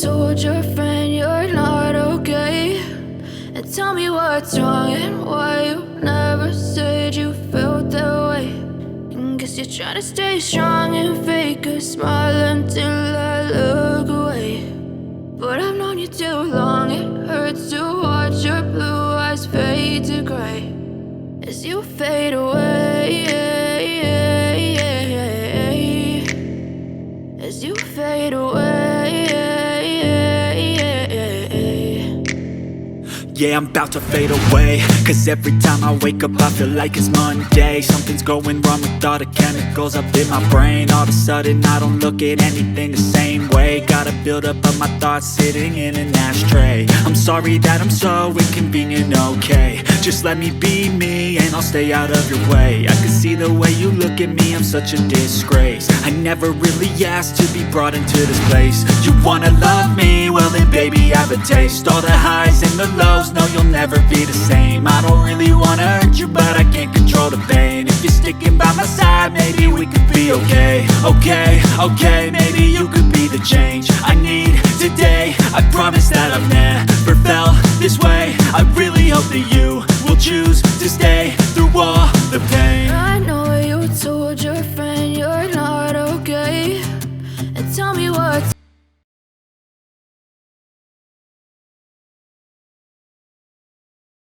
told your friend you're not okay? And tell me what's wrong and why you never said you felt that way. And guess you're trying to stay strong and fake a smile until I look away. But I've known you too long, it hurts to watch your blue eyes fade to gray as you fade away, as you fade away. Yeah, I'm about to fade away, cause every time I wake up I feel like it's Monday. Something's going wrong with all the chemicals up in my brain. All of a sudden I don't look at anything the same way. Gotta build up of my thoughts sitting in an ashtray. I'm sorry that I'm so inconvenient, okay? Just let me be me and I'll stay out of your way. I can see the way you look at me, I'm such a disgrace. I never really asked to be brought into this place. You wanna love me? Well then baby I have a taste. All the highs and the lows, no you'll never be the same. I don't really wanna hurt you but I can't control the pain. If you're sticking by my side maybe we could be okay. Okay, maybe you could be the change I need today. I promise that I've never felt this way. I really hope that you